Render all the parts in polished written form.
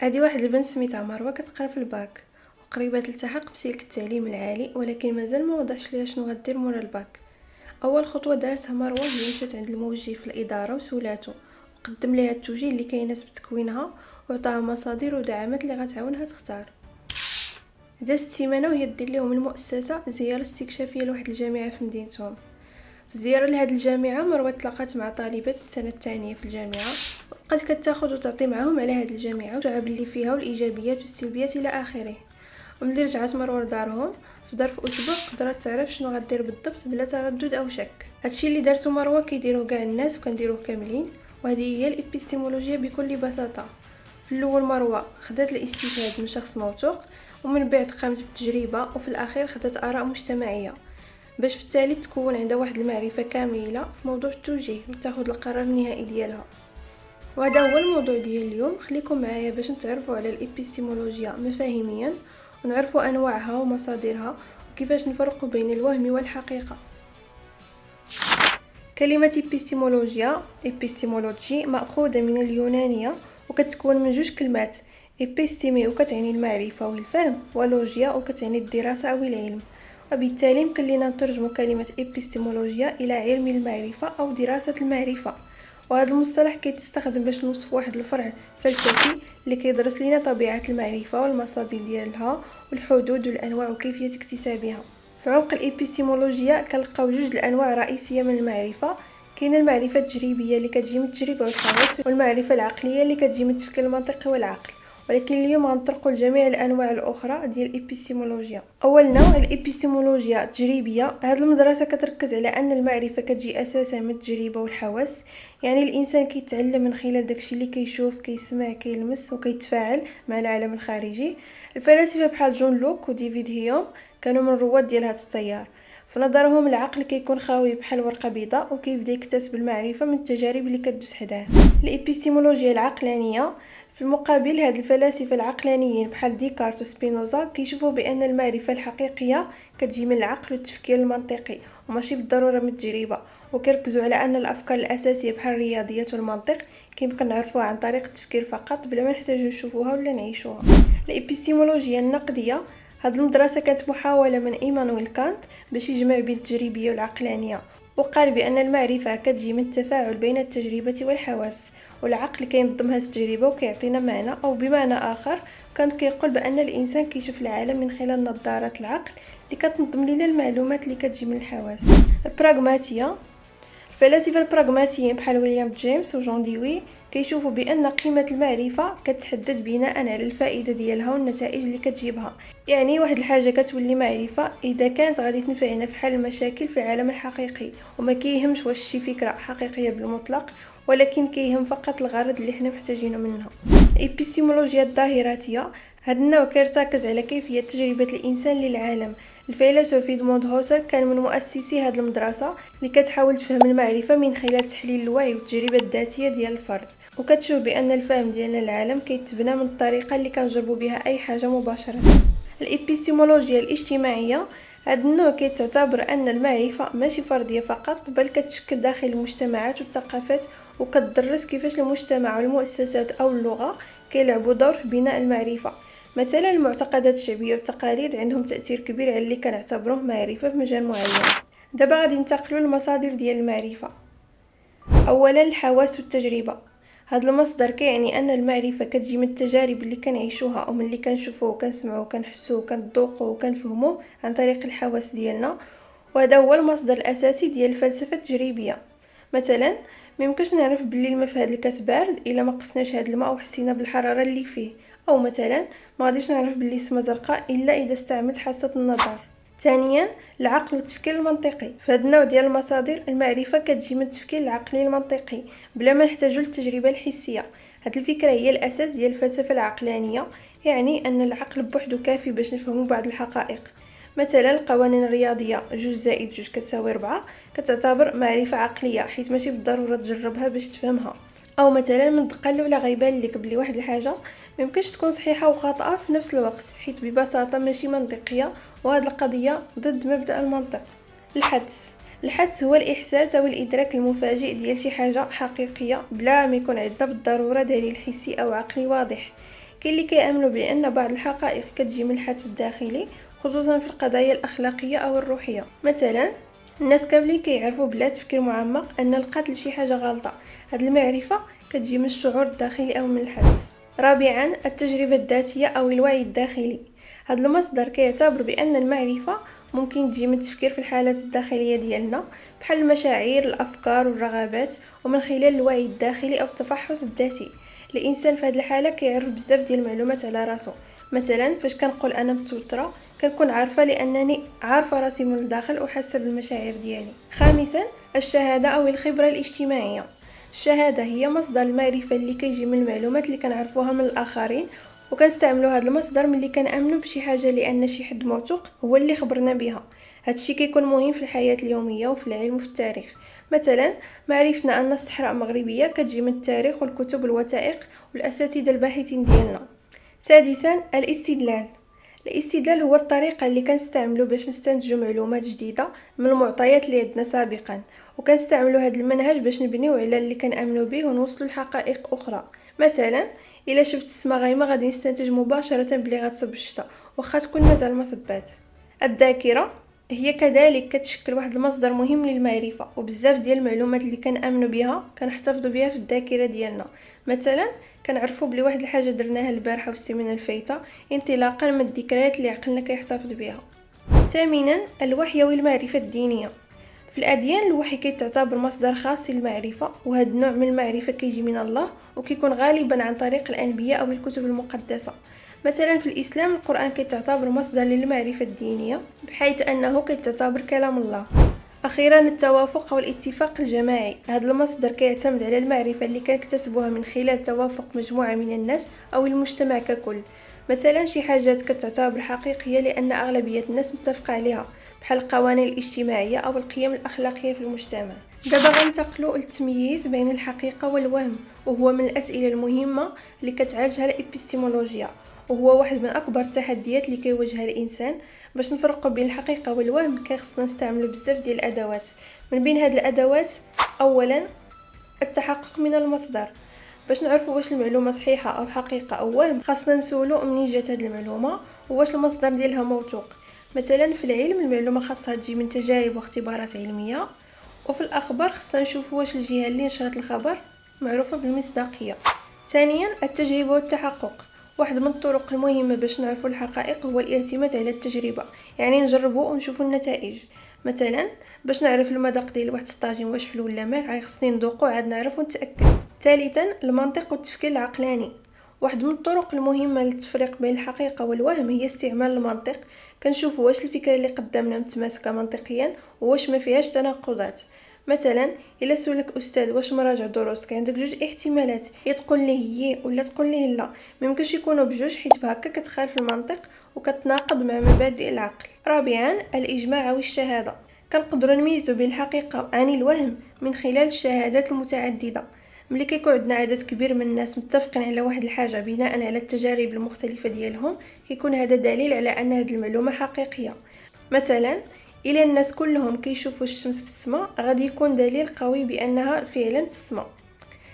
هذه واحد البنت سميتها مروه كتقرا في الباك وقريبه تلتحق بسلك التعليم العالي، ولكن مازال ما وضحش ليها شنو غدير مورا الباك. اول خطوه دارتها مروه هي مشات عند الموجه في الاداره وسولاتو وقدم ليها التوجيه اللي كيناسب تكوينها وعطاها مصادر ودعامات اللي غتعاونها تختار. دازت سيمانه وهي دير لهم المؤسسه زياره استكشافيه لواحد الجامعه في مدينتهم. في الزياره لهاد الجامعه مروه تلاقات مع طالبات في السنه الثانيه في الجامعه وبقات كتاخذ وتعطي معهم على هاد الجامعه والشعب اللي فيها والايجابيات والسلبيات الى اخره. وملي رجعت مروه لدارهم في ظرف اسبوع قدرت تعرف شنو غدير بالضبط بلا تردد او شك. هادشي اللي دارتو مروه كيديروه كاع الناس وكنديروه كاملين، وهذه هي الابيستيمولوجيا بكل بساطه. في الاول مروه خدات الاستشهاد من شخص موثوق، ومن بعد قامت بالتجربه، وفي الاخير خدات اراء مجتمعيه باش في التالي تكون عندها واحد المعرفه كامله في موضوع التوجيه وتاخذ القرار النهائي ديالها. وهذا هو الموضوع ديال اليوم. خليكم معايا باش نتعرفوا على الابيستيمولوجيا مفاهيميا ونعرفوا انواعها ومصادرها وكيفاش نفرقوا بين الوهم والحقيقه. كلمه ابيستيمولوجي ماخوذه من اليونانيه وكتكون من جوج كلمات: ابيستيمي وكتعني المعرفه والفهم، ولوجيا وكتعني الدراسه او العلم. وبالتالي يمكن لنا نترجم كلمة إبستيمولوجيا إلى علم المعرفة أو دراسة المعرفة. وهذا المصطلح كيتستخدم باش نوصف واحد الفرع فلسفي اللي كيدرس لنا طبيعة المعرفة والمصادر ديالها والحدود والأنواع وكيفية اكتسابها. في عمق الإبستيمولوجيا كنلقاو جوج الأنواع رئيسية من المعرفة. كاين المعرفة التجريبية اللي كتجي من التجربة والحواس، والمعرفة العقلية اللي كتجي من التفكير المنطقي والعقل. ولكن اليوم غنطرقوا لجميع الانواع الاخرى ديال الابيستيمولوجيا. اول نوع الابيستيمولوجيا التجريبيه. هذه المدرسه كتركز على ان المعرفه كتجي اساسا من التجربه والحواس، يعني الانسان كيتعلم من خلال داكشي اللي كيشوف كيسمع كيلمس وكيتفاعل مع العالم الخارجي. الفلاسفه بحال جون لوك وديفيد هيوم كانوا من رواد ديال هذا التيار. في نظرهم العقل كيكون خاوي بحال ورقه بيضاء وكيبدا يكتسب المعرفه من التجارب اللي كدوز حداه. الابيستيمولوجيا العقلانيه في المقابل، هاد الفلاسفه العقلانيين بحال ديكارت وسبينوزا كيشوفوا بان المعرفه الحقيقيه كتجي من العقل والتفكير المنطقي وماشي بالضروره من التجربه، وكيركزوا على ان الافكار الاساسيه بحال الرياضيات والمنطق كيمكن نعرفوها عن طريق التفكير فقط بلا ما نحتاجو نشوفوها ولا نعيشوها. الابيستيمولوجيا النقديه، هاد المدرسه كانت محاوله من ايمانويل كانت باش يجمع بين التجريبيه والعقلانيه، وقال بان المعرفه كتجي من التفاعل بين التجربه والحواس، والعقل كينظم هذه التجربه وكيعطينا معنى، او بمعنى اخر كانت كيقول بان الانسان كيشوف العالم من خلال نظاره العقل اللي كتنظم لنا المعلومات اللي كتجي من الحواس. البراغماتيه، الفلاسفه البراغماتيين بحال ويليام جيمس وجون ديوي كيشوفوا بان قيمه المعرفه كتحدد بناء على الفائده ديالها والنتائج اللي كتجيبها. يعني واحد الحاجه كتولي معرفه اذا كانت غادي تنفعنا في حل المشاكل في العالم الحقيقي، وما كيهمش واش شي فكره حقيقيه بالمطلق، ولكن كيهم فقط الغرض اللي حنا محتاجينه منها. الابيستيمولوجيا الظاهراتيه، هذا النوع كيرتكز على كيفيه تجربه الانسان للعالم. الفيلسوف إدموند هوسر كان من مؤسسي هذه المدرسة اللي كتحاول تفهم المعرفة من خلال تحليل الوعي والتجربة الذاتية ديال الفرد، وكتشوف بأن الفهم ديالنا للعالم كيتبنى من الطريقة اللي كنجربوا بها أي حاجة مباشرة. الإبستيمولوجيا الاجتماعية، هذا النوع كيتعتبر أن المعرفة ماشي فردية فقط، بل كتشكل داخل المجتمعات والثقافات، وكتدرس كيفاش المجتمع والمؤسسات أو اللغة كيلعبوا دور في بناء المعرفة. مثلا المعتقدات الشعبيه والتقاليد عندهم تاثير كبير على اللي كنعتبروه معرفه في مجال معين. دابا غادي ننتقلوا للمصادر ديال المعرفه. اولا الحواس والتجربه، هذا المصدر كيعني ان المعرفه كتجي من التجارب اللي كنعيشوها او من اللي كنشوفوه وكنسمعوه وكنحسوه وكنذوقوه وكنفهموه عن طريق الحواس ديالنا، وهذا هو المصدر الاساسي ديال الفلسفه التجريبيه. مثلا ميمكنش نعرف بلي الماء في هذا الكاس بارد الا ما قسناش هذا الماء وحسينا بالحراره اللي فيه، او مثلا ما غاديش نعرف بلي السما زرقاء الا اذا استعملت حاسه النظر. ثانيا العقل والتفكير المنطقي، في هذا النوع ديال المصادر المعرفه كتجي من التفكير العقلي المنطقي بلا ما نحتاجو للتجربه الحسيه. هذه الفكره هي الاساس ديال الفلسفه العقلانيه، يعني ان العقل بوحدو كافي باش نفهموا بعض الحقائق. مثلا القوانين الرياضيه 2+2=4 كتعتبر معرفه عقليه، حيت ماشي بالضروره تجربها باش تفهمها. او مثلا من الدقه الاولى غيبان لك بلي واحد الحاجه ميمكنش تكون صحيحه وخاطئه في نفس الوقت، حيت ببساطه ماشي منطقيه، وهذه القضيه ضد مبدا المنطق. الحدس هو الاحساس او الادراك المفاجئ ديال شي حاجه حقيقيه بلا ما يكون عندنا بالضروره دليل حسي او عقلي واضح. كاين اللي كيامنوا بان بعض الحقائق كتجي من الحدس الداخلي، خصوصا في القضايا الاخلاقيه او الروحيه. مثلا الناس كاملين كيعرفوا بلا تفكير معمق ان القتل شي حاجه غلطه. هاد المعرفه كتجي من الشعور الداخلي او من الحدس. رابعا التجربه الذاتيه او الوعي الداخلي. هاد المصدر كيعتبر بان المعرفه ممكن تجي من التفكير في الحالات الداخليه ديالنا بحال المشاعر، الافكار والرغبات، ومن خلال الوعي الداخلي او التفحص الذاتي. الانسان في هذه الحاله كيعرف بزاف ديال المعلومات على راسو. مثلا فاش كنقول انا متوتره كنكون عارفه لانني عارفه راسي من الداخل وحاسه بالمشاعر ديالي. خامسا الشهاده او الخبره الاجتماعيه. الشهاده هي مصدر المعرفه اللي كيجي من المعلومات اللي كنعرفوها من الاخرين، وكنستعملوا هذا المصدر ملي كنامنوا بشي حاجه لان شي حد موثوق هو اللي خبرنا بها. هادشي كيكون مهم في الحياه اليوميه وفي العلم وفي التاريخ. مثلا معرفتنا ان الصحراء مغربيه كتجي من التاريخ والكتب والوثائق والاساتذه الباحثين ديالنا. سادسا الاستدلال. الاستدلال هو الطريقه اللي كنستعملوا باش نستنتجوا معلومات جديده من المعطيات اللي عندنا سابقا، وكنستعملوا هذا المنهج باش نبنيو على اللي كنامنوا به ونوصلوا لحقائق اخرى. مثلا الا شفت السما غايمه غادي نستنتج مباشره بلي غتصب الشتاء واخا تكون مازال ما صبات. الذاكره هي كذلك كتشكل واحد المصدر مهم للمعرفه، وبزاف ديال المعلومات اللي كنامنوا بها كنحتفظوا بها في الذاكره ديالنا. مثلا كنعرفوا بلي واحد الحاجه درناها البارحه والسيمانه الفايته انطلاقا من الذكريات اللي عقلنا كيحتفظ بها. ثامنا الوحي والمعرفه الدينيه. في الاديان الوحي كيتعتبر مصدر خاص للمعرفه، وهذا النوع من المعرفه كيجي من الله وكيكون غالبا عن طريق الانبياء او الكتب المقدسه. مثلا في الاسلام القران كيتعتبر مصدر للمعرفه الدينيه بحيث انه كيتعتبر كلام الله. اخيرا التوافق والاتفاق الجماعي. هذا المصدر كيعتمد على المعرفه اللي كنكتسبوها من خلال توافق مجموعه من الناس او المجتمع ككل. مثلا شي حاجات كتعتبر حقيقيه لان اغلبيه الناس متفقه عليها، بحال القوانين الاجتماعيه او القيم الاخلاقيه في المجتمع. دابا غننتقلوا للتمييز بين الحقيقه والوهم، وهو من الاسئله المهمه اللي كتعالجها الابستيمولوجيا، وهو واحد من اكبر التحديات اللي كيواجهها الانسان. باش نفرقوا بين الحقيقه والوهم كيخصنا نستعملوا بزاف ديال الادوات. من بين هاد الادوات اولا التحقق من المصدر. باش نعرفوا واش المعلومه صحيحه او حقيقه او وهم خاصنا نسولوا منين جات هاد المعلومه وواش المصدر ديالها موثوق. مثلا في العلم المعلومه خاصها تجي من تجارب واختبارات علميه، وفي الاخبار خاصنا نشوفوا واش الجهه اللي نشرت الخبر معروفه بالمصداقيه. ثانيا التجربه والتحقق. واحد من الطرق المهمه باش نعرفوا الحقائق هو الاعتماد على التجربه، يعني نجربوا ونشوفوا النتائج. مثلا باش نعرف المذاق ديال واحد الطاجين واش حلو ولا مالح خصني نذوقو عاد نعرف ونتاكد. ثالثا المنطق والتفكير العقلاني. واحد من الطرق المهمه للتفريق بين الحقيقه والوهم هي استعمال المنطق. كنشوفوا واش الفكره اللي قدامنا متماسكه منطقيا وواش ما فيهاش تناقضات. مثلا الا سولك استاذ واش مراجع دروسك عندك جوج احتمالات، يا تقول ليه هي ولا تقول ليه لا. ميمكنش يكونوا بجوج حيت بهكا كتخالف المنطق وكتناقض مع مبادئ العقل. رابعا الاجماع والشهاده. كنقدروا نميزوا بين الحقيقه عن الوهم من خلال الشهادات المتعدده. ملي كيكون عندنا عدد كبير من الناس متفقين على واحد الحاجه بناء على التجارب المختلفه ديالهم كيكون هذا دليل على ان هذه المعلومه حقيقيه. مثلا الى الناس كلهم كيشوفوا الشمس في السماء غادي يكون دليل قوي بانها فعلا في السماء.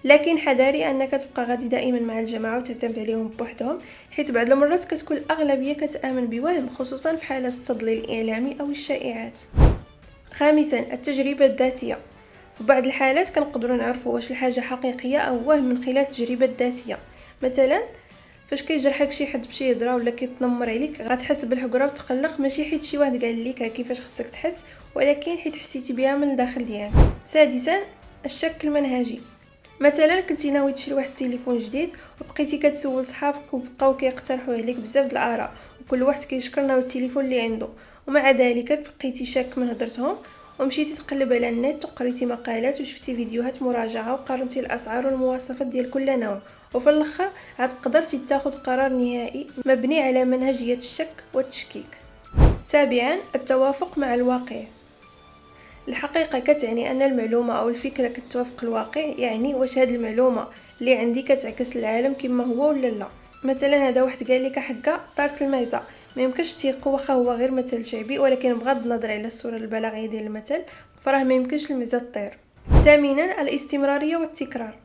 لكن حذاري انك تبقى غادي دائما مع الجماعه وتعتمد عليهم بوحدهم، حيت بعض المرات كتكون الاغلبيه كتامن بوهم، خصوصا في حاله التضليل الاعلامي او الشائعات. خامسا التجربه الذاتيه. في بعض الحالات كنقدروا نعرفوا واش الحاجه حقيقيه او وهم من خلال التجربه الذاتيه. مثلا فاش كيجرحك شي حد بشي هضره ولا كيتنمر عليك غتحس بالحقره وتقلق، ماشي حيت شي واحد قال لك كيفاش خصك تحس، ولكن حيت حسيتي بها من الداخل ديالك. سادسا الشك المنهجي. مثلا كنتي ناوي تشري واحد التليفون جديد وبقيتي كتسول صحابك وبقاو كيقترحوا عليك بزاف د الاراء وكل واحد كيشكر نوع التليفون اللي عنده، ومع ذلك بقيتي شاك من هضرتهم ومشيتي تقلب على النت وقريتي مقالات وشفتي فيديوهات مراجعه وقارنتي الاسعار والمواصفات ديال كل نوع، وفي الاخر عاد قدرتي تاخذ قرار نهائي مبني على منهجيه الشك والتشكيك. سابعا التوافق مع الواقع. الحقيقه كتعني ان المعلومه او الفكره كتوافق الواقع، يعني واش هذه المعلومه اللي عندي كتعكس العالم كما هو ولا لا. مثلا هذا واحد قال لك حقا طارت المعزه، ما يمكنش تيقوا واخا هو غير مثل شعبي، ولكن بغض النظر على الصوره البلاغيه ديال المثل فراه ما يمكنش المعزه تطير. ثامنا الاستمراريه والتكرار.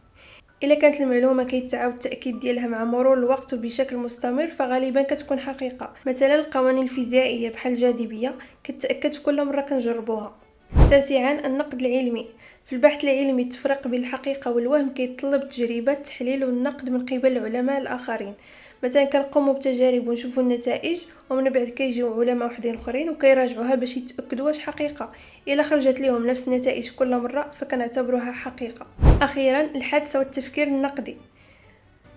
الا كانت المعلومه كيتعاود التاكيد ديالها مع مرور الوقت وبشكل مستمر فغالبا كتكون حقيقه. مثلا القوانين الفيزيائيه بحال الجاذبيه كتتاكد في كل مره كنجربوها. تاسعا النقد العلمي. في البحث العلمي التفريق بين الحقيقه والوهم كيتطلب تجربه التحليل والنقد من قبل العلماء الاخرين. مثلا كنقوموا بتجارب ونشوفوا النتائج ومن بعد كيجيو علماء وحدين اخرين وكيراجعوها باش يتاكدوا واش حقيقه. الا خرجت لهم نفس النتائج كل مره فكنعتبروها حقيقه. اخيرا الحدس والتفكير النقدي.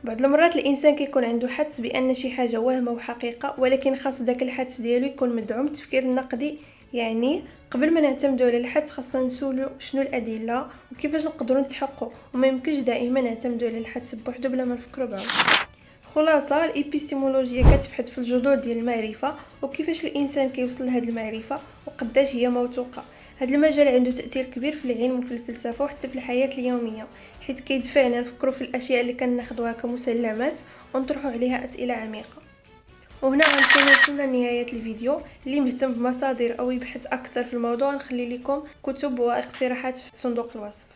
بعض المرات الانسان كيكون عنده حدس بان شي حاجه وهم او حقيقه، ولكن خاص داك الحدس ديالو يكون مدعوم بتفكير النقدي. يعني قبل ما نعتمدوا على الحدس خاصنا نسولو شنو الادله وكيفاش نقدروا نتحققوا، وما يمكنش دائما نعتمدوا على الحدس بوحدو بلا ما نفكروا بعمق. خلاصه الابيستيمولوجيا كتبحث في الجذور ديال المعرفه وكيفاش الانسان كيوصل لهاد المعرفه وقداش هي موثوقه. هذا المجال عنده تاثير كبير في العلم وفي الفلسفه وحتى في الحياه اليوميه، حيث كيدفعنا نفكروا في الاشياء اللي كناخذوها كمسلمات ونطرحوا عليها اسئله عميقه. وهنا غنكون وصلنا لنهايه الفيديو. اللي مهتم بمصادر او يبحث اكثر في الموضوع نخلي لكم كتب واقتراحات في صندوق الوصف.